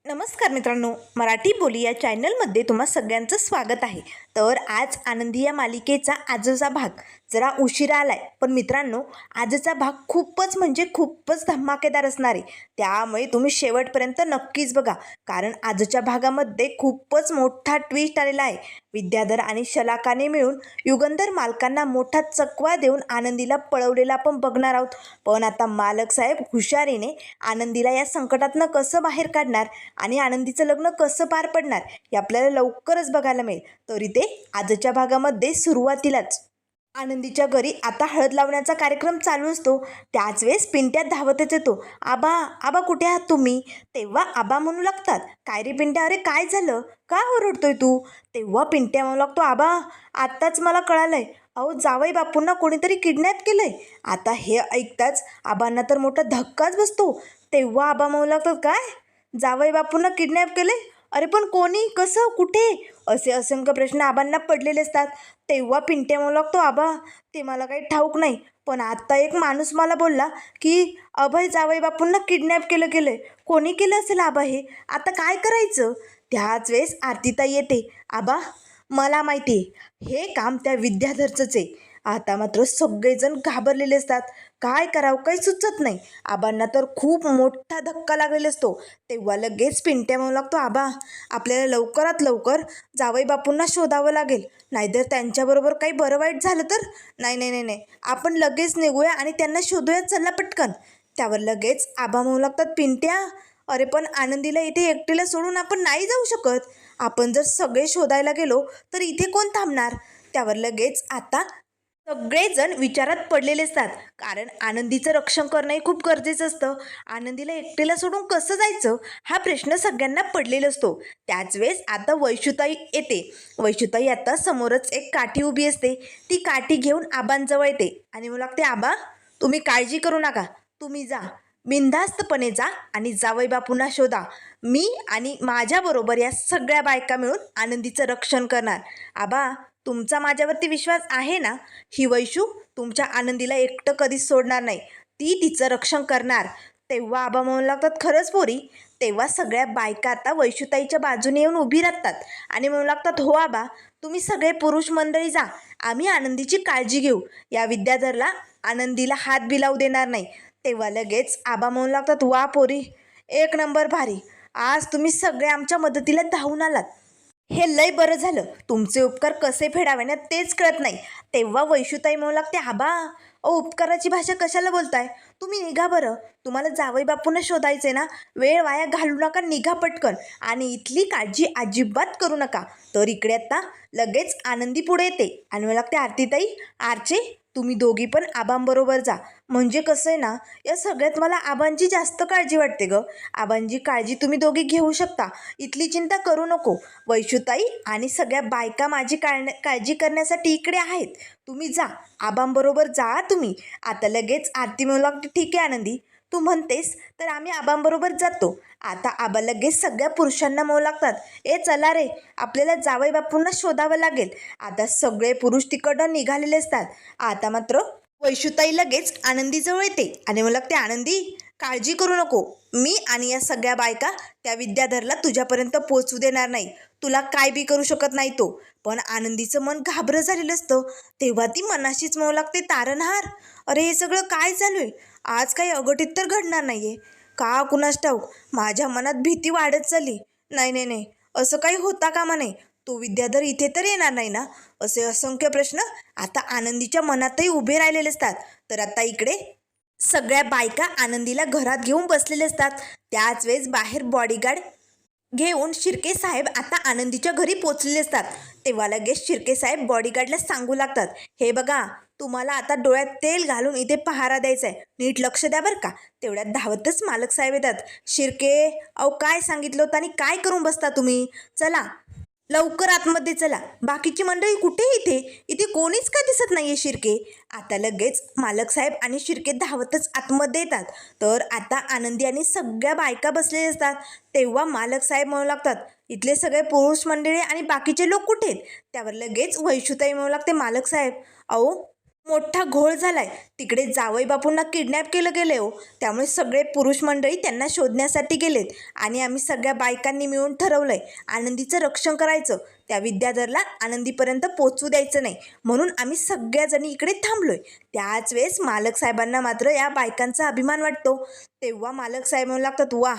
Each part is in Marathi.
नमस्कार मित्रांनो, मराठी बोली या चॅनलमध्ये तुम्हा सगळ्यांचं स्वागत आहे. तर आज आनंदी या मालिकेचा आजचा भाग जरा उशिरा आलाय, पण मित्रांनो आजचा भाग खूपच म्हणजे खूपच धमाकेदार असणार आहे. त्यामुळे तुम्ही शेवटपर्यंत नक्कीच बघा, कारण आजच्या भागामध्ये खूपच मोठा ट्विस्ट आलेला आहे. विद्याधर आणि शलाकाने मिळून युगंधर मालकांना मोठा चकवा देऊन आनंदीला पळवलेला आपण बघणार आहोत. पण आता मालक साहेब हुशारीने आनंदीला या संकटातनं कसं बाहेर काढणार आणि आनंदीचं लग्न कसं पार पडणार हे आपल्याला लवकरच बघायला मिळेल. तर इथे आजच्या भागामध्ये सुरुवातीलाच आनंदीच्या घरी आता हळद लावण्याचा कार्यक्रम चालू असतो. त्याच वेळेस पिंट्या धावतच येतो. आबा आबा कुठे आहात तुम्ही? तेव्हा आबा म्हणू लागतात, काय रे पिंट्या, अरे काय झालं, का ओरडतोय तू? तेव्हा पिंट्या म्हणू लागतो, आबा आत्ताच मला कळालंय, अहो जावई बापूंना कोणीतरी किडनॅप केलंय. आता हे ऐकताच आबांना तर मोठा धक्काच बसतो. तेव्हा आबा म्हणू लागतात, काय जावई बापूंना किडनॅप केले? अरे पण कोणी, कसं, कुठे? असे असंख्य प्रश्न आबांना पडलेले असतात. तेव्हा पिंट्या म्हणू लागतो, आबा ते मला काही ठाऊक नाही, पण आत्ता एक माणूस मला बोलला की अभय जावई बापूंना किडनॅप केलंय. कोणी केलं असेल आबा हे? आता काय करायचं? त्याच वेळेस आरतीताई येते. आबा मला माहिती आहे हे काम त्या विद्याधरचंच आहे. आता मात्र सगळेजण घाबरलेले असतात. काय करावं काही सुचत नाही. आबांना तर खूप मोठा धक्का लागलेला असतो. तेव्हा लगेच पिंट्या म्हणू लागतो, आबा आपल्याला लवकरात लवकर जावई बापूंना शोधावं लागेल, नाहीतर त्यांच्याबरोबर काही बरं वाईट झालं तर. नाही नाही नाही नाही, आपण लगेच निघूया आणि त्यांना शोधूया, चला पटकन. त्यावर लगेच आबा म्हणू लागतात, पिंट्या अरे पण आनंदीला इथे एकटीला सोडून आपण नाही जाऊ शकत. आपण जर सगळे शोधायला गेलो तर इथे कोण थांबणार? त्यावर लगेच आता सगळेजण विचारात पडलेले असतात, कारण आनंदीचं रक्षण करणंही खूप गरजेचं असतं. आनंदीला एकटीला सोडून कसं जायचं हा प्रश्न सगळ्यांना पडलेला असतो. त्याच वेळेस आता वैशुताई येते. वैशुताई आता समोरच एक काठी उभी असते. ती काठी घेऊन आबांजवळ येते आणि मला लागते, आबा तुम्ही काळजी करू नका, तुम्ही जा, बिनधास्तपणे जा आणि जावई बापूंना शोधा. मी आणि माझ्याबरोबर या सगळ्या बायका मिळून आनंदीचं रक्षण करणार. आबा तुमचा माझ्यावरती विश्वास आहे ना? ही वैशू तुमच्या आनंदीला एकटं कधीच सोडणार नाही, ती तिचं रक्षण करणार. तेव्हा आबा म्हणू लागतात, खरंच पोरी? तेव्हा सगळ्या बायका आता वैशूताईच्या बाजूने येऊन उभी राहतात आणि म्हणू लागतात, हो आबा तुम्ही सगळे पुरुष मंडळी जा, आम्ही आनंदीची काळजी घेऊ, या विद्याधरला आनंदीला हात बी लावू देणार नाही. तेव्हा लगेच आबा म्हणू लागतात, वा पोरी, एक नंबर भारी, आज तुम्ही सगळे आमच्या मदतीला धावून आलात. हे लय बरं झालं, तुमचे उपकार कसे फेडावे ना तेच कळत नाही. तेव्हा वैशुताई म्हणू लागते, आबा उपकाराची भाषा कशाला बोलताय? तुम्ही निघा बरं, तुम्हाला जावई बापूंना शोधायचे ना, वेळ वाया घालू नका, निघा पटकन आणि इथली काळजी अजिबात करू नका. तर इकडे आता लगेच आनंदी पुढे येते आणि मला लागते, आरतीताई, आरचे तुम्ही दोघी पण आबांबरोबर जा. म्हणजे कसं आहे ना, या सगळ्यात मला आबांची जास्त काळजी वाटते ग. आबांची काळजी तुम्ही दोघी घेऊ शकता, इथली चिंता करू नको. वैशुताई आणि सगळ्या बायका माझी काळजी करण्यासाठी इकडे आहेत, तुम्ही जा, आबांबरोबर जा तुम्ही. आता लगेच आरती म्हणू लागते, ठीक आहे आनंदी, तू म्हणतेस तर आम्ही आबांबरोबर जातो. आता आबा लगेच सगळ्या पुरुषांना म्हणू लागतात, ए चला रे, आपल्याला जावई बापूंना शोधावं लागेल. आता सगळे पुरुष तिकडनं निघालेले असतात. आता मात्र वैशुताई लगेच आनंदीजवळ येते आणि मला लागते, आनंदी काळजी करू नको, मी आणि या सगळ्या बायका त्या विद्याधरला तुझ्यापर्यंत पोचवू देणार नाही, तुला काय बी करू शकत नाही तो. पण आनंदीचं मन घाबरं झालेलं असतं. तेव्हा ती मनाशीच म्हणू लागते, तारणहार, अरे हे सगळं काय चालू आहे? आज काही अघटित तर घडणार नाही आहे का कुणास ठाऊक? माझ्या मनात भीती वाढत चालली. नाही नाही नाही, असं काही होता कामा नये, तो विद्याधर इथे तर येणार नाही ना? असे असंख्य प्रश्न आता आनंदीच्या मनातही उभे राहिलेले असतात. तर आता इकडे सगळ्या बायका आनंदीला घरात घेऊन बसलेले असतात. त्याच वेळेस बाहेर बॉडीगार्ड घेऊन शिर्के साहेब आता आनंदीच्या घरी पोचलेले असतात. तेव्हा लगेच शिर्के साहेब बॉडीगार्डला सांगू लागतात, हे बघा तुम्हाला आता डोळ्यात तेल घालून इथे पहारा द्यायचा आहे, नीट लक्ष द्या बरं का. तेवढ्यात धावतच मालक साहेब येतात. शिर्के, अहो काय सांगितलं होतं आणि काय करून बसता तुम्ही? चला लवकर आतमध्ये चला, बाकीची मंडळी कुठे? इथे कोणीच का दिसत नाहीये शिर्के. आता लगेच मालक साहेब आणि शिर्के धावतच आतमध्ये येतात. तर आता आनंदी आणि सगळ्या बायका बसलेल्या असतात. तेव्हा मालक साहेब म्हणू लागतात, इथले सगळे पुरुष मंडळी आणि बाकीचे लोक कुठे आहेत? त्यावर लगेच वैशुताई म्हणू लागते, मालक साहेब अहो मोठा घोळ झालाय. तिकडे जावई बापूंना किडनॅप केलं गेले हो. त्यामुळे सगळे पुरुष मंडळी त्यांना शोधण्यासाठी गेलेत आणि आम्ही सगळ्या बायकांनी मिळून ठरवलंय आनंदीचं रक्षण करायचं. त्या विद्याधरला आनंदीपर्यंत पोचू द्यायचं नाही, म्हणून आम्ही सगळ्याजणी इकडे थांबलोय. त्याच वेळेस मालक साहेबांना मात्र या बायकांचा अभिमान वाटतो. तेव्हा मालक साहेब म्हणू लागतात, वा,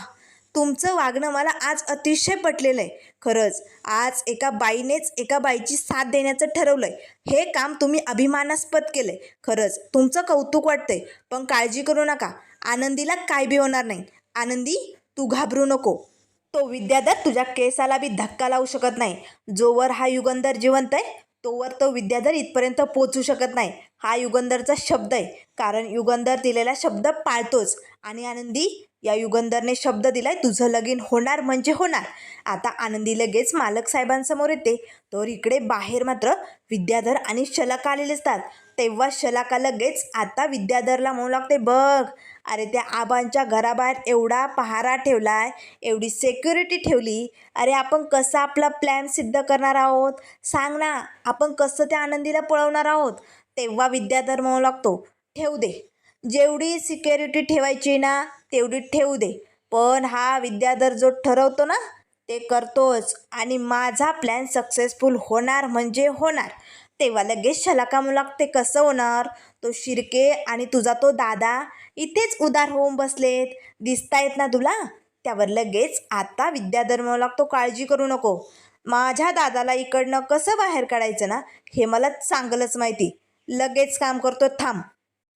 तुमचं वागणं मला आज अतिशय पटलेलं आहे. खरंच आज एका बाईनेच एका बाईची साथ देण्याचं ठरवलं आहे. हे काम तुम्ही अभिमानास्पद केलं आहे. खरंच तुमचं कौतुक वाटतंय. पण काळजी करू नका, आनंदीला काय बी होणार नाही. आनंदी, तू घाबरू नको. तो विद्याधर तुझ्या केसाला बी धक्का लावू शकत नाही. जोवर हा युगंधर जिवंत आहे तोवर तो विद्याधर इथपर्यंत पोचू शकत नाही. हा युगंधरचा शब्द आहे, कारण युगंधर दिलेला शब्द पाळतोच. आणि आनंदी, या युगंधरने शब्द दिलाय, तुझं लगीन होणार म्हणजे होणार. आता आनंदी लगेच मालक साहेबांसमोर येते. तर इकडे बाहेर मात्र विद्याधर आणि शलाका आलेले असतात. तेव्हा शलाका लगेच आता विद्याधरला म्हणू लागते, बघ, अरे त्या आबांच्या घराबाहेर एवढा पहारा ठेवलाय, एवढी सिक्युरिटी ठेवली. अरे आपण कसं आपला प्लॅन सिद्ध करणार आहोत सांग ना, आपण कसं त्या आनंदीला पळवणार आहोत. तेव्हा विद्याधर म्हणू लागतो, ठेवू दे, जेवढी सिक्युरिटी ठेवायची ना तेवढी ठेवू दे, पण हा विद्याधर जो ठरवतो ना ते करतोच आणि माझा प्लॅन सक्सेसफुल होणार म्हणजे होणार. तेव्हा लगेच शलाका म्हणू लागते, कसं होणार. तो शिर्के आणि तुझा तो दादा इथेच उदार होऊन बसलेत, दिसतायत ना तुला. त्यावर लगेच आता विद्याधर म्हणू लागतो, काळजी करू नको, माझ्या दादाला इकडनं कसं बाहेर काढायचं ना हे मला चांगलंच माहिती. लगेच काम करतो, थांब.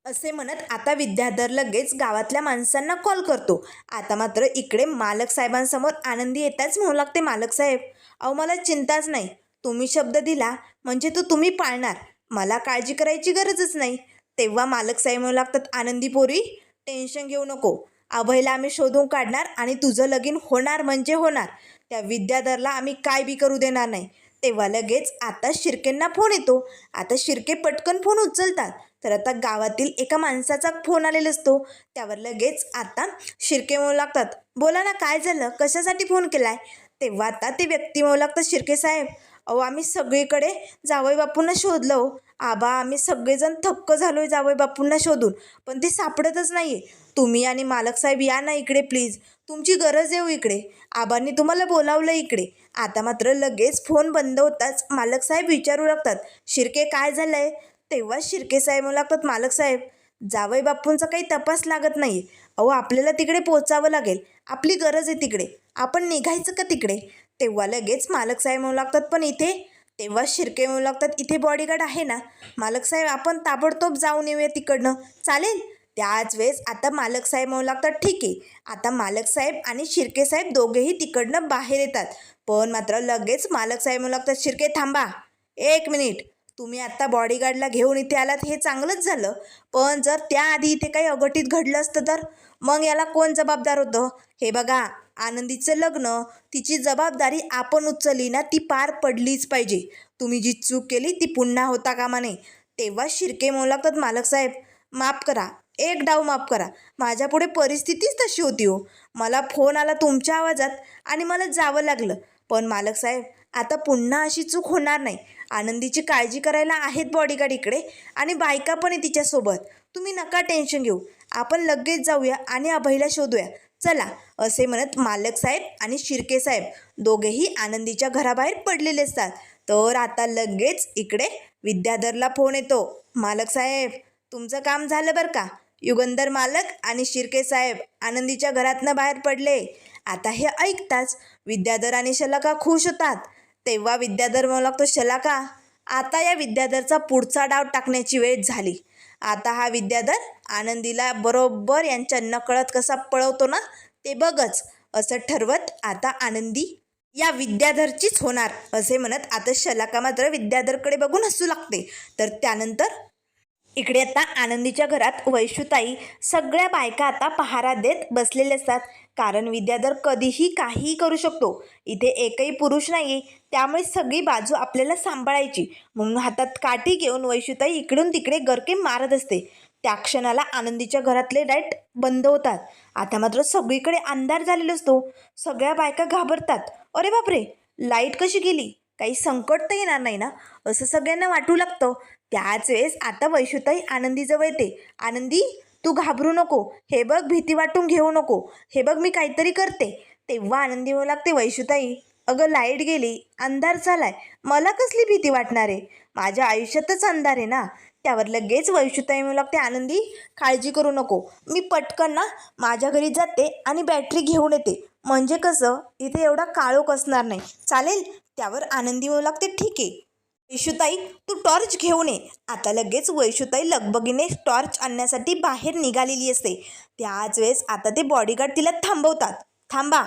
असे म्हणत आता विद्याधर लगेच गावातल्या माणसांना कॉल करतो. आता मात्र इकडे मालक साहेबांसमोर आनंदी येताच म्हणू लागते, मालक साहेब, अहो मला चिंताच नाही. तुम्ही शब्द दिला म्हणजे तो तुम्ही पाळणार, मला काळजी करायची गरजच नाही. तेव्हा मालक साहेब म्हणू लागतात, आनंदी पोरी, टेन्शन घेऊ नको, अभयला आम्ही शोधून काढणार आणि तुझं लगीन होणार म्हणजे होणार. त्या विद्याधरला आम्ही काय बी करू देणार नाही. तेव्हा लगेच आता शिर्केंना फोन येतो. आता शिर्के पटकन फोन उचलतात. तर आता गावातील एका माणसाचा फोन आलेला असतो. त्यावर लगेच आता शिर्के म्हणू लागतात, बोला ना, काय झालं, कशासाठी फोन केलाय. तेव्हा आता ते व्यक्ती म्हणू लागतात, शिर्के साहेब, अहो आम्ही सगळीकडे जावई बापूंना शोधलं हो. आबा, आम्ही सगळेजण थक्क झालो आहे जावई बापूंना शोधून, पण ते सापडतच नाही आहे. तुम्ही आणि मालक साहेब या ना इकडे प्लीज, तुमची गरज आहे हो इकडे. आबांनी तुम्हाला बोलावलं इकडे. आता मात्र लगेच फोन बंद होताच मालक साहेब विचारू लागतात, शिर्के काय झालं आहे. तेव्हा शिर्के साहेब म्हणू लागतात, मालक साहेब, जावई बापूंचा काही तपास लागत नाही. अहो आपल्याला तिकडे पोचावं लागेल, आपली गरज आहे तिकडे, आपण निघायचं का तिकडे. तेव्हा लगेच मालक साहेब म्हणू लागतात, पण इथे. तेव्हा शिर्के म्हणू लागतात, इथे बॉडीगार्ड आहे ना मालक साहेब, आपण ताबडतोब जाऊन येऊया तिकडनं, चालेल. त्याच वेळेस आता मालक साहेब म्हणू लागतात, ठीक आहे. आता मालक साहेब आणि शिर्के साहेब दोघेही तिकडनं बाहेर येतात. पण मात्र लगेच मालक साहेब म्हणू लागतात, शिर्के थांबा, 1 मिनिट. तुम्ही आत्ता बॉडीगार्डला घेऊन इथे आलात हे चांगलंच झालं, पण जर त्याआधी इथे काही अघटित घडलं असतं तर मग याला कोण जबाबदार होतं. हे बघा, आनंदीचं लग्न, तिची जबाबदारी आपण उचलली ना ती पार पडलीच पाहिजे. तुम्ही जी चूक केली ती पुन्हा होता कामा नये. तेव्हा शिर्के म्हणू लागतात, मालक साहेब, माफ करा, एक डाव माफ करा, माझ्यापुढे परिस्थितीच तशी होती हो. मला फोन आला तुमच्या आवाजात आणि मला जावं लागलं. पण मालक साहेब, आता पुन्हा अशी चूक होणार नाही. आनंदीची काळजी करायला आहेत बॉडीगार्ड इकडे आणि बायका पण आहे तिच्यासोबत. तुम्ही नका टेन्शन घेऊ, आपण लगेच जाऊया आणि अभयला शोधूया, चला. असे म्हणत मालक साहेब आणि शिर्के साहेब दोघेही आनंदीच्या घराबाहेर पडलेले असतात. तर आता लगेच इकडे विद्याधरला फोन येतो, मालक साहेब, तुमचं काम झालं बरं का. युगंधर मालक आणि शिर्के साहेब आनंदीच्या घरातनं बाहेर पडले. आता हे ऐकताच विद्याधर आणि शलाका खुश होतात. तेव्हा विद्याधर म्हणू लागतो, शलाका, आता या विद्याधरचा पुढचा डाव टाकण्याची वेळ झाली. आता हा विद्याधर आनंदीला बरोबर यांच्या नकळत कसा पळवतो ना ते बघच. असं ठरवत आता आनंदी या विद्याधरचीच होणार. असे म्हणत आता शलाका मात्र विद्याधरकडे बघून हसू लागते. तर त्यानंतर इकडे आता आनंदीच्या घरात वैशुताई सगळ्या बायका आता पहारा देत बसलेले असतात, कारण विद्याधर कधीही काहीही करू शकतो. इथे एकही पुरुष नाही, त्यामुळे सगळी बाजू आपल्याला सांभाळायची. म्हणून हातात काठी घेऊन वैशुताई इकडून तिकडे गरके मारत असते. त्या क्षणाला आनंदीच्या घरातले लाईट बंद होतात. आता मात्र सगळीकडे अंधार झालेला असतो. सगळ्या बायका घाबरतात, अरे बापरे, लाईट कशी गेली, काही संकट तर येणार नाही ना, असं सगळ्यांना वाटू लागतं. त्याच वेळेस आता वैशुताई आनंदीजवळ येते. आनंदी, तू घाबरू नको, हे बघ भीती वाटून घेऊ नको, हे बघ मी काहीतरी करते. तेव्हा आनंदी म्हणू लागते, वैशुताई अगं लाईट गेली, अंधार झालाय, मला कसली भीती वाटणार आहे, माझ्या आयुष्यातच अंधार आहे ना. त्यावर लगेच वैशुताई म्हणू लागते, आनंदी काळजी करू नको, मी पटकन ना माझ्या घरी जाते आणि बॅटरी घेऊन येते, म्हणजे कसं इथे एवढा काळोख असणार नाही, चालेल. त्यावर आनंदी म्हणू लागते, ठीक आहे वैशुताई, तू टॉर्च घेऊन ये. आता लगेच वैशुताई लगबगीने टॉर्च आणण्यासाठी बाहेर निघालेली असते. त्याच वेळेस आता ते बॉडीगार्ड तिला थांबवतात. थांबा,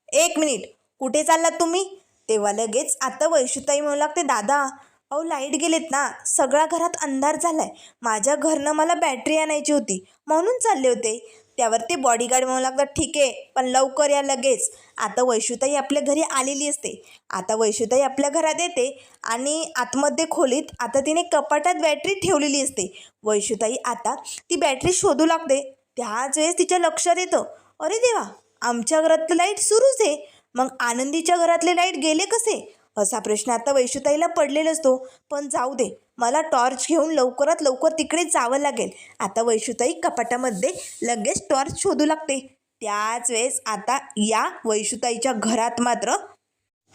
1 मिनिट, कुठे चाललात तुम्ही? तेव्हा लगेच आता वैशुताई म्हणू लागते, दादा अहो लाईट गेलेत ना, सगळ्या घरात अंधार झालाय, माझ्या घरनं मला बॅटरी आणायची होती म्हणून चालले होते. त्यावर ते बॉडीगार्ड म्हणू लागतात, ठीक आहे पण लवकर या लगेच. आता वैशुताई आपल्या घरी आलेली असते. आता वैशुताई आपल्या घरात येते आणि आतमध्ये खोलीत आता तिने कपाटात बॅटरी ठेवलेली असते. वैशुताई आता ती बॅटरी शोधू लागते. त्याच वेळेस तिच्या लक्षात येतं, अरे देवा, आमच्या घरातलं लाईट सुरूच आहे, मग आनंदीच्या घरातले लाईट गेले कसे, असा प्रश्न आता वैशुताईला पडलेला असतो. पण जाऊ दे, मला टॉर्च घेऊन लवकरात लवकर तिकडे जावं लागेल. आता वैशुताई कपाटामध्ये लगेच टॉर्च शोधू लागते. त्याच वेळेस आता या वैशुताईच्या घरात मात्र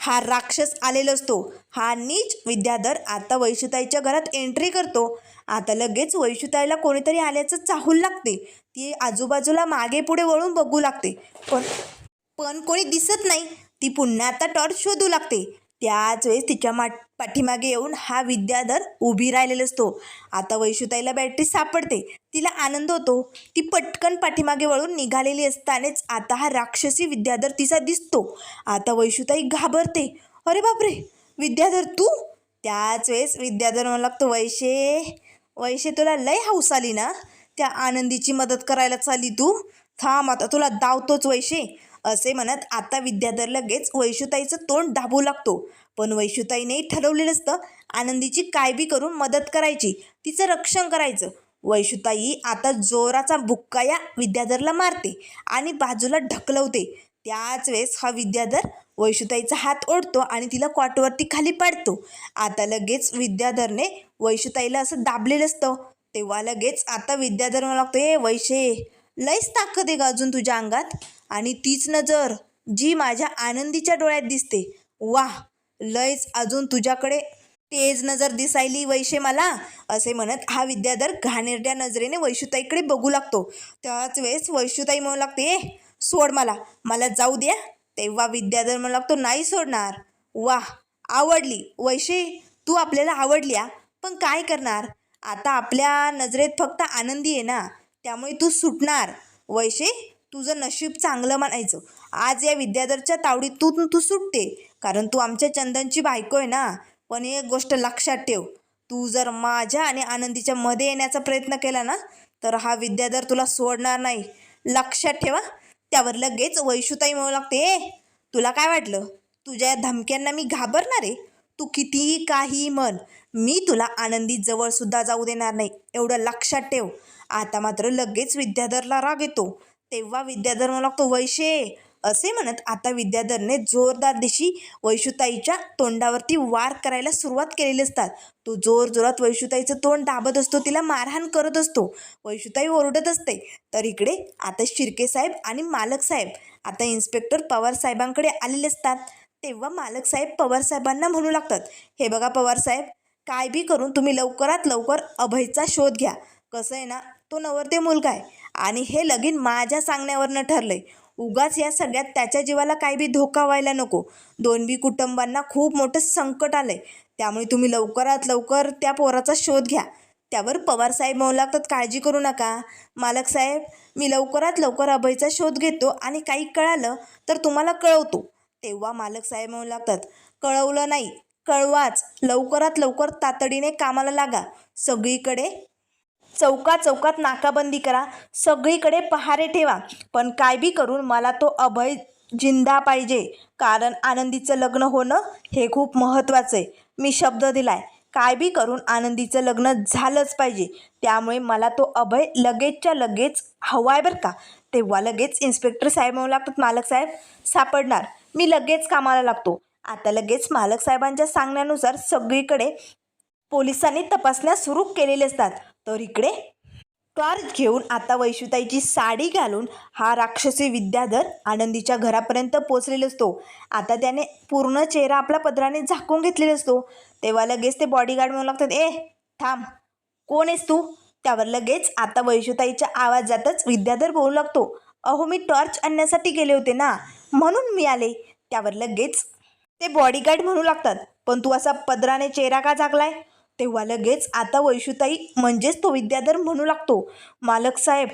हा राक्षस आलेला असतो. हा नीच विद्याधर आता वैशुताईच्या घरात एंट्री करतो. आता लगेच वैशुताईला कोणीतरी आल्याचं चाहूल लागते. ती आजूबाजूला मागे पुढे वळून बघू लागते, पण पण कोणी दिसत नाही. ती पुन्हा आता टॉर्च शोधू लागते. त्याच वेळेस तिच्या पाठीमागे येऊन हा विद्याधर उभी राहिलेला असतो. आता वैशुताईला बॅटरी सापडते. तिला आनंद होतो. ती पटकन पाठीमागे वळून निघालेली असतानाच आता हा राक्षसी विद्याधर तिचा दिसतो. आता वैशुताई घाबरते. अरे बापरे, विद्याधर तू? त्याच वेळेस विद्याधर म्हणू लागतो, वैशे वैशे तुला लय हौस आली ना, त्या आनंदीची मदत करायला चालली तू, थांब आता तुला दावतोच वैशे, असे म्हणत आता विद्याधर लगेच वैशुताईचं तोंड दाबू लागतो. पण वैशुताईने ठरवलेलं असतं आनंदीची काय बी करून मदत करायची, तिचं रक्षण करायचं. वैशुताई आता जोराचा बुक्का या विद्याधरला मारते आणि बाजूला ढकलवते. त्याच वेळेस हा विद्याधर वैशुताईचा हात ओढतो आणि तिला कॉटवरती खाली पाडतो. आता लगेच विद्याधरने वैशुताईला असं दाबलेलं असतं. तेव्हा लगेच आता विद्याधर म्हणू लागतो, ए वैशे, लईच ताकद आहे का अजून तुझ्या अंगात, आणि तीच नजर जी माझ्या आनंदीच्या डोळ्यात दिसते, वाह, लयच अजून तुझ्याकडे तेज नजर दिसायली वैशे मला, असे म्हणत हा विद्याधर घाणेरड्या नजरेने वैशुताईकडे बघू लागतो. त्याच वेळेस वैशुताई म्हणू लागते, ए सोड मला, मला जाऊ द्या. तेव्हा विद्याधर म्हणू लागतो, नाही सोडणार. वाह, आवडली वैशे, तू आपल्याला आवडल्या, पण काय करणार, आता आपल्या नजरेत फक्त आनंदी आहे ना, त्यामुळे तू सुटणार. वैशे, तुझं नशीब चांगलं म्हणायचं, आज या विद्याधरच्या तावडीतून तू सुटते, कारण तू आमच्या चंदनची बायको आहे ना. पण एक गोष्ट लक्षात ठेव, तू जर माझ्या आणि आनंदीच्या मध्ये येण्याचा प्रयत्न केला ना, तर हा विद्याधर तुला सोडणार नाही, लक्षात ठेवा. त्यावर लगेच वैशुताई म्हणू लागते, ए तुला काय वाटलं, तुझ्या धमक्यांना मी घाबरणार आहे? तू कितीही काही म्हण, मी तुला आनंदी जवळसुद्धा जाऊ देणार नाही, एवढं लक्षात ठेव. आता मात्र लगेच विद्याधरला राग येतो. तेव्हा विद्याधर म्हणू लागतो, वैशे, असे म्हणत आता विद्याधरने जोरदार दिशी वैशुताईच्या तोंडावरती वार करायला सुरुवात केलेली असतात. तो जोरजोरात वैशुताईचं तोंड दाबत असतो, तिला मारहाण करत असतो. वैशुताई ओरडत असते. तर इकडे आता शिर्के साहेब आणि मालक साहेब आता इन्स्पेक्टर पवार साहेबांकडे आलेले असतात. तेव्हा मालक साहेब पवार साहेबांना म्हणू लागतात, हे बघा पवार साहेब, काय बी करून तुम्ही लवकरात लवकर अभयचा शोध घ्या. कसं आहे ना, तो नवरदेव मुलगा आहे आणि हे लगीन माझ्या सांगण्यावरनं ठरलंय. उगाच या सगळ्यात त्याच्या जीवाला काही बी धोका व्हायला नको. दोन कुटुंबांना खूप मोठं संकट आलंय, त्यामुळे तुम्ही लवकरात लवकर त्या पोराचा शोध घ्या. त्यावर पवारसाहेब म्हणू लागतात, काळजी करू नका मालक साहेब, मी लवकरात लवकर अभयचा शोध घेतो आणि काही कळालं तर तुम्हाला कळवतो. तेव्हा मालक साहेब म्हणू लागतात, कळवलं नाही, कळवाच, लवकरात लवकर तातडीने कामाला लागा. सगळीकडे चौकात नाकाबंदी करा, सगळीकडे पहारे ठेवा, पण काय बी करून मला तो अभय जिंदा पाहिजे, कारण आनंदीचं लग्न होणं हे खूप महत्त्वाचं आहे. मी शब्द दिलाय, काय बी करून आनंदीचं लग्न झालंच पाहिजे, त्यामुळे मला तो अभय लगेचच्या लगेच हवा आहे बरं का. तेव्हा लगेच इन्स्पेक्टर साहेब म्हणू लागतात, मालक साहेब सापडणार, मी लगेच कामाला लागतो. आता लगेच मालक साहेबांच्या सांगण्यानुसार सगळीकडे पोलिसांनी तपासण्या सुरू केलेल्या असतात. तर इकडे टॉर्च घेऊन आता वैशुताईची साडी घालून हा राक्षसी विद्याधर आनंदीच्या घरापर्यंत पोचलेला असतो. आता त्याने पूर्ण चेहरा आपल्या पदराने झाकून घेतलेला असतो. तेव्हा लगेच ते बॉडीगार्ड म्हणू लागतात, ए थांब, कोण आहेस तू? त्यावर लगेच आता वैशुताईच्या आवाजातच विद्याधर बोलू लागतो, अहो मी टॉर्च आणण्यासाठी गेले होते ना, म्हणून मी आले. त्यावर लगेच ते बॉडीगार्ड म्हणू लागतात, पण तू असा पदराने चेहरा का झाकलाय? तेव्हा लगेच आता वैशुताई म्हणजेच तो विद्याधर म्हणू लागतो, मालक साहेब,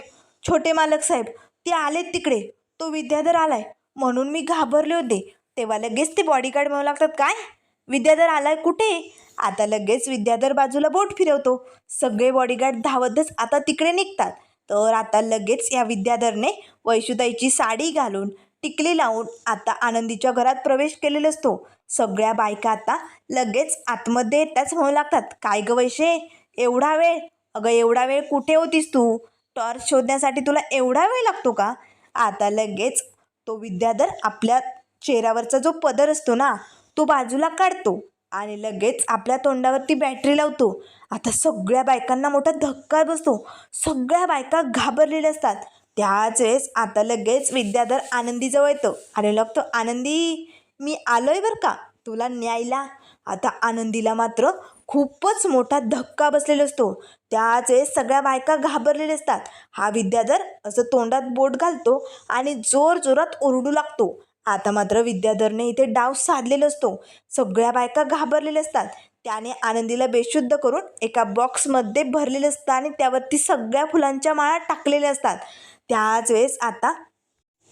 छोटे मालक साहेब, ते आलेत तिकडे, तो विद्याधर आलाय म्हणून मी घाबरले होते. तेव्हा लगेच ते बॉडीगार्ड म्हणू लागतात, काय विद्याधर आलाय कुठे? आता लगेच विद्याधर बाजूला बोट फिरवतो. सगळे बॉडीगार्ड धावतच आता तिकडे निघतात. तर आता लगेच या विद्याधरने वैशुताईची साडी घालून टिकली लावून आता आनंदीच्या घरात प्रवेश केलेला असतो. सगळ्या बायका आता लगेच आतमध्ये येताच म्हणू लागतात, काय ग वैशे, एवढा वेळ? अगं एवढा वेळ कुठे होतीस तू? टॉर्च शोधण्यासाठी तुला एवढा वेळ लागतो का? आता लगेच तो विद्याधर आपल्या चेहऱ्यावरचा जो पदर असतो ना, तो बाजूला काढतो आणि लगेच आपल्या तोंडावरती बॅटरी लावतो. आता सगळ्या बायकांना मोठा धक्का बसतो. सगळ्या बायका घाबरलेल्या असतात. त्याच वेळेस आता लगेच विद्याधर आनंदीजवळ येतो आणि लागतो, आनंदी मी आलोय बरं का तुला न्यायला. आता आनंदीला मात्र खूपच मोठा धक्का बसलेला असतो. त्याच वेळेस सगळ्या बायका घाबरलेल्या असतात. हा विद्याधर असं तोंडात बोट घालतो आणि जोर जोरात ओरडू लागतो. आता मात्र विद्याधरने इथे डाव साधलेला असतो. सगळ्या बायका घाबरलेल्या असतात. त्याने आनंदीला बेशुद्ध करून एका बॉक्समध्ये भरलेलं असतं आणि त्यावरती सगळ्या फुलांच्या माळा टाकलेल्या असतात. त्याच वेळेस आता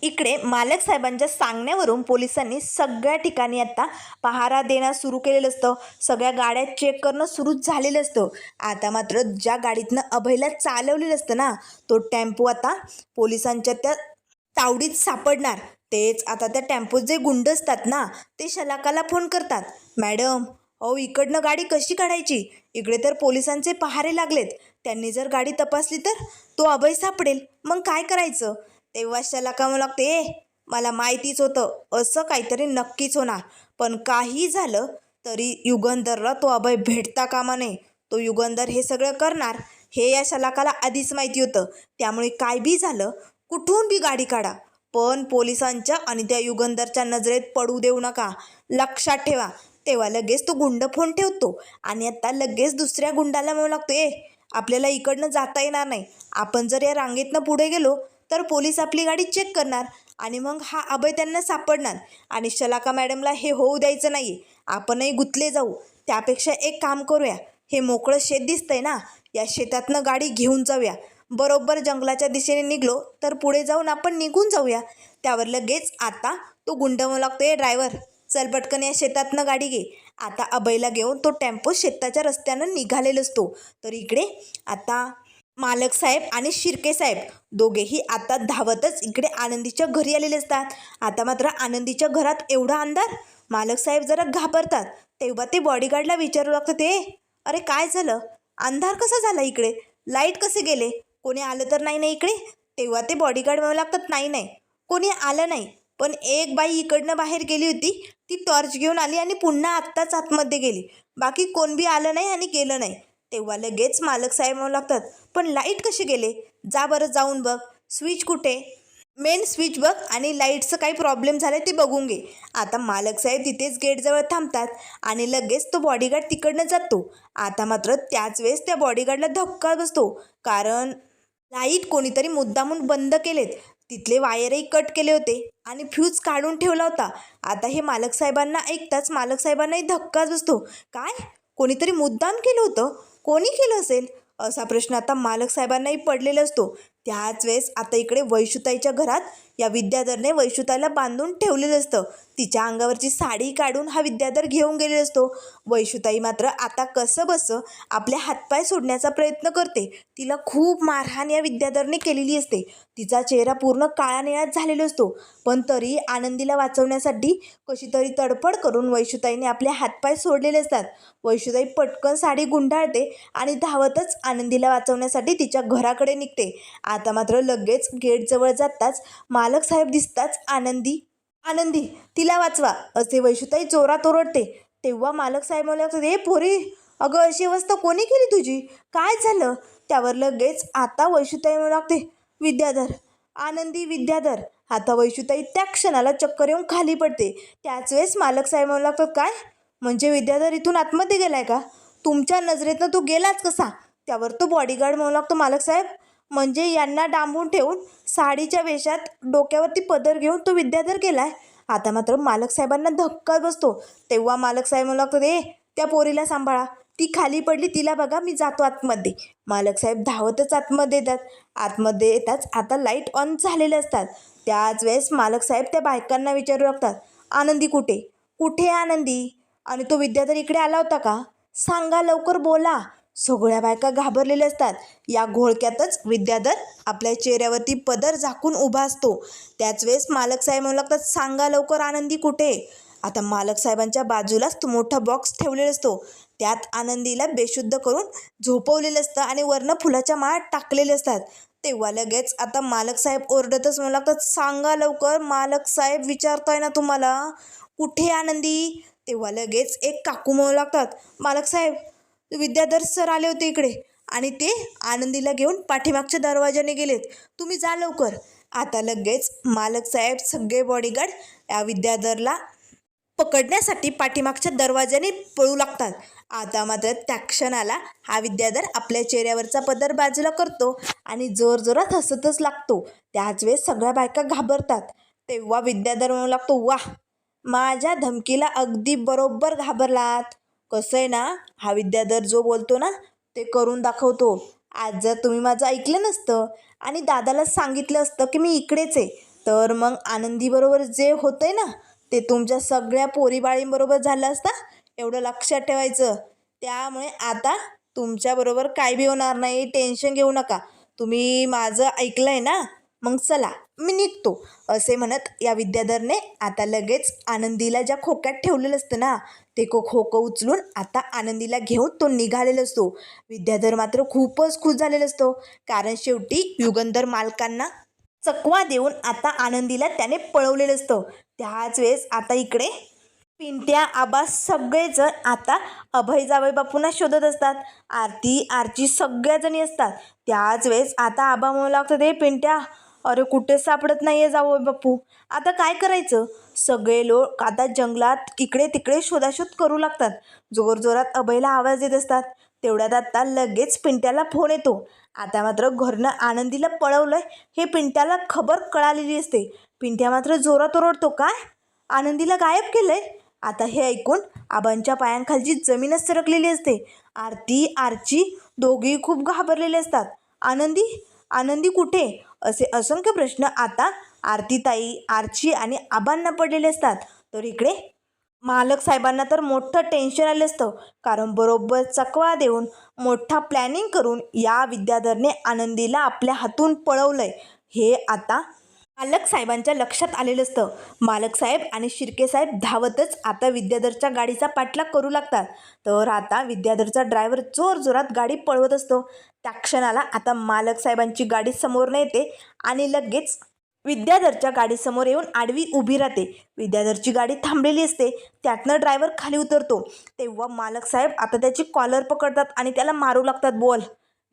इकडे मालक साहेबांच्या सांगण्यावरून पोलिसांनी सगळ्या ठिकाणी आता पहारा देणं सुरू केलेलं असतं. सगळ्या गाड्या चेक करणं सुरू झालेलं असतं. आता मात्र ज्या गाडीतनं अभयला चालवलेलं असतं ना, तो टेम्पो आता पोलिसांच्या त्या तावडीत सापडणार. तेच आता त्या टेम्पोत जे गुंड असतात ना, ते शलाकाला फोन करतात, मॅडम अहो इकडनं गाडी कशी काढायची? इकडे तर पोलिसांचे पहारे लागलेत. त्यांनी जर गाडी तपासली तर तो अभय सापडेल, मग काय करायचं? तेव्हा शलाका म्हणू लागते, मला माहितीच होतं असं काहीतरी नक्कीच होणार, पण काही झालं तरी युगंधरला तो अभय भेटता कामा नये. तो युगंधर हे सगळं करणार हे या शलाकाला आधीच माहिती होतं. त्यामुळे काय बी झालं, कुठून बी गाडी काढा, पण पोलिसांच्या आणि त्या युगंधरच्या नजरेत पडू देऊ नका, लक्षात ठेवा. तेव्हा लगेच तो गुंड फोन ठेवतो आणि आता लगेच दुसऱ्या गुंडाला म्हणू लागतो, आपल्याला इकडनं जाता येणार नाही. आपण जर या रांगेतनं पुढे गेलो तर पोलीस आपली गाडी चेक करणार आणि मग हा अभय त्यांना सापडणार आणि शलाका मॅडमला हे होऊ द्यायचं नाही. आपणही गुंतले जाऊ. त्यापेक्षा एक काम करूया, हे मोकळं शेत दिसतंय ना, या शेतातनं गाडी घेऊन जाऊया. बरोबर जंगलाच्या दिशेने निघलो तर पुढे जाऊन आपण निघून जाऊया. त्यावर लगेच आता तो गुंड म्हणू लागतो, ड्रायव्हर चल पटकन या शेतातनं गाडी घे. आता अभयला घेऊन तो टेम्पो शेताच्या रस्त्यानं निघालेला असतो. तर इकडे आता मालक साहेब आणि शिर्के साहेब दोघेही आता धावतच इकडे आनंदीच्या घरी आलेले असतात. आता मात्र आनंदीच्या घरात एवढा अंधार, मालक साहेब जरा घाबरतात. तेव्हा ते बॉडीगार्डला विचारू लागतात, अरे काय झालं? अंधार कसा झाला इकडे? लाईट कसे गेले? कोणी आलं तर नाही ना इकडे? तेव्हा ते बॉडीगार्ड म्हणू लागतात, नाही कोणी आलं नाही, पण एक बाई इकडनं बाहेर गेली होती, ती टॉर्च घेऊन आली आणि पुन्हा आत्ताच आतमध्ये गेली. बाकी कोण बी आलं नाही आणि गेलं नाही. तेव्हा लगेच मालक साहेब म्हणू लागतात, पण लाईट कसे गेले? जा बरं जाऊन बघ, स्विच कुठे? मेन स्विच बघ आणि लाईटचं काही प्रॉब्लेम झाला ते बघून घे. आता मालक साहेब तिथेच गेटजवळ थांबतात आणि लगेच तो बॉडीगार्ड तिकडनं जातो. आता मात्र त्याच वेळेस त्या बॉडीगार्डला धक्का बसतो, कारण लाईट कोणीतरी मुद्दामून बंद केलेत. तिथले वायरही कट केले होते आणि फ्यूज काढून ठेवला होता. आता हे मालक साहेबांना ऐकताच मालक साहेबांनाही धक्काच बसतो. काय? कोणीतरी मुद्दाम केलं होतं? कोणी केलं असेल असा प्रश्न आता मालक साहेबांनाही पडलेला असतो. त्याच वेळेस आता इकडे वैशुताईच्या घरात या विद्याधरने वैशुताईला बांधून ठेवलेलं असतं. तिच्या अंगावरची साडी काढून हा विद्याधर घेऊन गेलेला असतो. वैशुताई मात्र आता कसं बसं आपले हातपाय सोडण्याचा प्रयत्न करते. तिला खूप मारहाण या विद्याधरने केलेली असते. तिचा चेहरा पूर्ण काळा निळाच झालेला असतो, पण तरी आनंदीला वाचवण्यासाठी कशी तरी तडफड करून वैशुताईने आपले हातपाय सोडलेले असतात. वैशुताई पटकन साडी गुंडाळते आणि धावतच आनंदीला वाचवण्यासाठी तिच्या घराकडे निघते. आता मात्र लगेच गेटजवळ जाताच मालक साहेब दिसताच आनंदी तिला वाचवा असे वैशुताई जोरात ओरडते. तेव्हा मालक साहेब म्हणू लागतात, पोरी अगं अशी अवस्था कोणी केली तुझी? काय झालं? त्यावर लगेच आता वैशुताई म्हणू लागते, विद्याधर, आनंदी विद्याधर. आता वैशुताई त्या क्षणाला चक्कर येऊन खाली पडते. त्याच वेळेस मालक साहेब म्हणू लागतात, काय म्हणजे विद्याधर इथून आतमध्ये गेलाय का? तुमच्या नजरेतनं तो गेलाच कसा? त्यावर तो बॉडीगार्ड म्हणू लागतो, मालक साहेब म्हणजे यांना डांबून ठेवून साडीच्या वेशात डोक्यावरती पदर घेऊन तो विद्याधर गेलाय. आता मात्र मालक साहेबांना धक्का बसतो. तेव्हा मालक साहेब म्हणू लागतात, त्या पोरीला सांभाळा, ती खाली पडली, तिला बघा, मी जातो आतमध्ये. मालक साहेब धावतच आतमध्ये येतात. आतमध्ये येताच आता लाईट ऑन झालेले असतात. त्याच वेळेस मालक साहेब त्या बायकांना विचारू लागतात, आनंदी कुठे? कुठे आनंदी? आणि तो विद्याधर इकडे आला होता का? सांगा लवकर, बोला. सगळ्या बायका घाबरलेल्या असतात. या घोळक्यातच विद्याधर आपल्या चेहऱ्यावरती पदर झाकून उभा असतो. त्याच वेळेस मालक साहेब म्हणू लागतात, सांगा लवकर आनंदी कुठे? आता मालक साहेबांच्या बाजूलाच तो मोठा बॉक्स ठेवलेला असतो. त्यात आनंदीला बेशुद्ध करून झोपवलेलं असतं आणि वरनं फुलाच्या माळा टाकलेल्या असतात. तेव्हा लगेच आता मालक साहेब ओरडतच म्हणू लागतात, सांगा लवकर, मालक साहेब विचारताय ना तुम्हाला, कुठे आनंदी? तेव्हा लगेच एक काकू म्हणू लागतात, मालक साहेब विद्याधर सर आले होते इकडे आणि ते आनंदीला घेऊन पाठीमागच्या दरवाजाने गेलेत, तुम्ही जा लवकर. आता लगेच मालक साहेब सगळे बॉडीगार्ड या विद्याधरला पकडण्यासाठी पाठीमागच्या दरवाजाने पळू लागतात. आता मात्र त्या क्षणाला हा विद्याधर आपल्या चेहऱ्यावरचा पदर बाजूला करतो आणि जोरजोरात हसतच लागतो. त्याच वेळेस सगळ्या बायका घाबरतात. तेव्हा विद्याधर म्हणू लागतो, वाह, माझ्या धमकीला अगदी बरोबर घाबरलात. कसं आहे ना, हा विद्याधर जो बोलतो ना ते करून दाखवतो. आज जर तुम्ही माझं ऐकलं नसतं आणि दादाला सांगितलं असतं की मी इकडेच आहे, तर मग आनंदीबरोबर जे होतंय ना ते तुमच्या सगळ्या पोरीबाळींबरोबर झालं असतं, एवढं लक्षात ठेवायचं. त्यामुळे आता तुमच्याबरोबर काय बी होणार नाही, टेन्शन घेऊ नका. तुम्ही माझं ऐकलं आहे ना, मग चला मी निघतो. असे म्हणत या विद्याधरने आता लगेच आनंदीला ज्या खोक्यात ठेवलेलं असतं ना ते खोकं उचलून आता आनंदीला घेऊन तो निघालेला असतो. विद्याधर मात्र खूपच खुश झालेला असतो, कारण शेवटी युगंधर मालकांना चकवा देऊन आता आनंदीला त्याने पळवलेलं असतं. त्याच वेळेस आता इकडे पिंट्या, आबा सगळेजण आता अभय जावई बापूंना शोधत असतात. आरती, आरची सगळ्याजणी असतात. त्याच वेळेस आता आबा म्हणू लागतात, पिंट्या, अरे कुठे सापडत नाही आहे जावई बापू, आता काय करायचं? सगळे लोक आता जंगलात इकडे तिकडे शोधाशोध करू लागतात. जोरजोरात अभयला आवाज देत असतात. तेवढ्यात आता लगेच पिंट्याला फोन येतो. आता मात्र घरनं आनंदीला पळवलंय हे पिंट्याला खबर कळालेली असते. पिंट्या मात्र जोरात ओरडतो, काय आनंदीला गायब केलंय? आता हे ऐकून आबांच्या पायांखालची जमीनच सरकलेली असते. आरती, आरची दोघेही खूप घाबरलेले असतात. आनंदी, आनंदी कुठे? असे असंख्य प्रश्न आता आरतीताई, आरची आणि आबांना पडलेले असतात. तर इकडे मालक साहेबांना तर मोठं टेन्शन आलं असतं, कारण बरोबर चकवा देऊन मोठा प्लॅनिंग करून या विद्याधरने आनंदीला आपल्या हातून पळवलंय हे आता मालक साहेबांच्या लक्षात आलेलं असतं. मालक साहेब आणि शिर्के साहेब धावतच आता विद्याधरच्या गाडीचा पाठलाग करू लागतात. तर आता विद्याधरचा ड्रायव्हर जोरजोरात गाडी पळवत असतो. त्या क्षणाला आता मालक साहेबांची गाडी समोरनं येते आणि लगेच विद्याधरच्या गाडीसमोर येऊन आडवी उभी राहते. विद्याधरची गाडी थांबलेली असते. त्यातनं ड्रायव्हर खाली उतरतो. तेव्हा मालक साहेब आता त्याची कॉलर पकडतात आणि त्याला मारू लागतात, बोल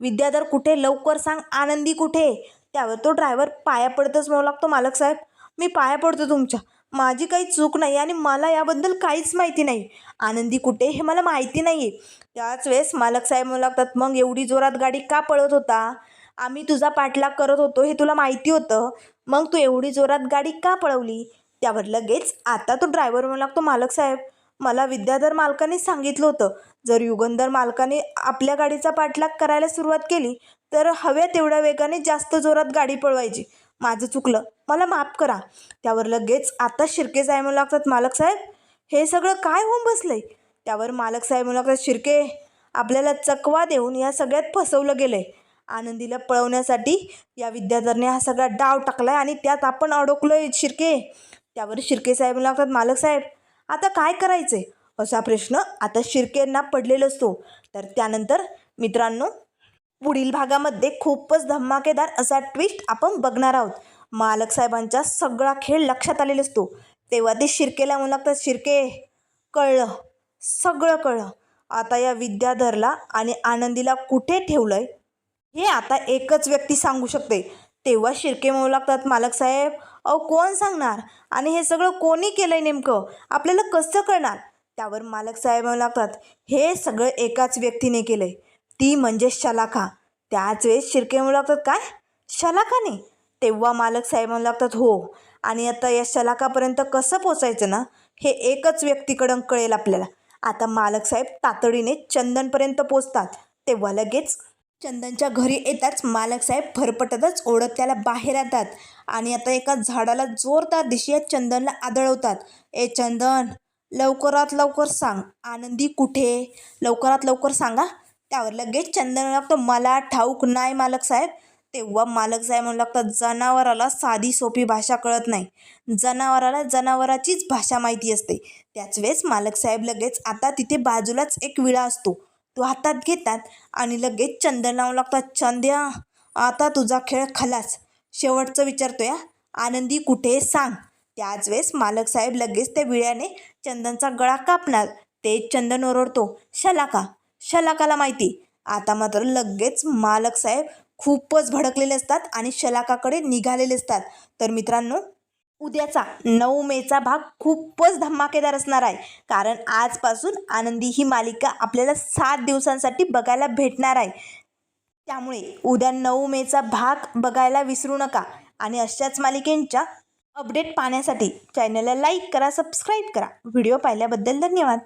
विद्याधर कुठे, लवकर सांग, आनंदी कुठे? त्यावर तो ड्रायव्हर पाया पडतच म्हणू लागतो, मालक साहेब मी पाया पडतो तुमच्या, माझी काही चूक नाही आणि मला याबद्दल काहीच माहिती नाही. आनंदी कुठे हे मला माहिती नाही आहे. त्याच वेळेस मालक साहेब म्हणू लागतात, मग एवढी जोरात गाडी का पळत होता? आम्ही तुझा पाठलाग करत होतो हे तुला माहिती होतं, मग तू एवढी जोरात गाडी का पळवली? त्यावर लगेच आता तो ड्रायव्हर म्हणू लागतो, मालक साहेब मला विद्याधर मालकाने सांगितलं होतं, जर युगंधर मालकाने आपल्या गाडीचा पाठलाग करायला सुरुवात केली तर हव्या तेवढ्या वेगाने जास्त जोरात गाडी पळवायची. माझं चुकलं, मला माफ करा. त्यावर लगेच आता शिर्के साहेब म्हणू लागतात, मालक साहेब हे सगळं काय होऊन बसलंय? त्यावर मालक साहेब म्हणू लागतात, शिर्के आपल्याला चकवा देऊन या सगळ्यात फसवलं गेलंय. आनंदीला पळवण्यासाठी या विद्याधरने हा सगळा डाव टाकलाय आणि त्यात आपण अडकलोय शिर्के. त्यावर शिर्के साहेब म्हणू लागतात, मालक साहेब आता काय करायचंय? असा प्रश्न आता शिर्केंना पडलेला असतो. तर त्यानंतर मित्रांनो पुढील भागामध्ये खूपच धमाकेदार असा ट्विस्ट आपण बघणार आहोत. मालक साहेबांचा सगळा खेळ लक्षात आलेला असतो. तेव्हा ते शिर्केला म्हणू लागतात, शिर्के कळलं, सगळं कळलं, आता या विद्याधरला आणि आनंदीला कुठे ठेवलंय हे आता एकच व्यक्ती सांगू शकते. तेव्हा शिर्के म्हणू लागतात, मालक साहेब अहो कोण सांगणार, आणि हे सगळं कोणी केलंय नेमकं, आपल्याला कसं कळणार. त्यावर मालक साहेब म्हणू लागतात, हे सगळं एकाच व्यक्तीने केलंय, ती म्हणजे शलाका. त्याच वेळेस शिर्के म्हणू लागतात, काय शलाकाने? तेव्हा मालक साहेब म्हणू लागतात, हो. आणि आता या शलाकापर्यंत कसं पोचायचं ना, हे एकच व्यक्तीकडं कळेल आपल्याला. आता मालक साहेब तातडीने चंदनपर्यंत पोचतात. तेव्हा लगेच चंदनच्या घरी येताच मालक साहेब फरफटतच ओढत त्याला बाहेर येतात आणि आता एका झाडाला जोरदार दिशेत चंदनला आदळवतात. ए चंदन, लवकरात लवकर सांग, आनंदी कुठे? लवकरात लवकर सांगा. त्यावर लगेच चंदन लागतं, मला ठाऊक नाही मालक साहेब. तेव्हा मालक साहेब म्हणू लागतात, जनावराला साधी सोपी भाषा कळत नाही, जनावराला जनावराचीच भाषा माहिती असते. त्याच वेळेस मालक साहेब लगेच आता तिथे बाजूलाच एक विळा असतो तो हातात घेतात आणि लगेच चंदन लावून लागतात, चंद्या आता तुझा खेळ खलास, शेवटचं विचारतोय, आनंदी कुठे सांग. त्याच वेळेस मालक साहेब लगेच त्या विळ्याने चंदनचा गळा कापणार. ते चंदन ओरडतो, शलाका, शलाकाला माहिती. आता मात्र लगेच मालक साहेब खूपच भडकलेले असतात आणि शलाकाकडे निघालेले असतात. तर मित्रांनो, उद्याचा 9 मेचा भाग खूपच धमाकेदार असणार आहे, कारण आजपासून आनंदी ही मालिका आपल्याला 7 दिवसांसाठी बघायला भेटणार आहे. त्यामुळे उद्या 9 मेचा भाग बघायला विसरू नका. आणि अशाच मालिकेंच्या अपडेट पाहण्यासाठी चॅनलला लाईक करा, सबस्क्राईब करा. व्हिडिओ पाहिल्याबद्दल धन्यवाद.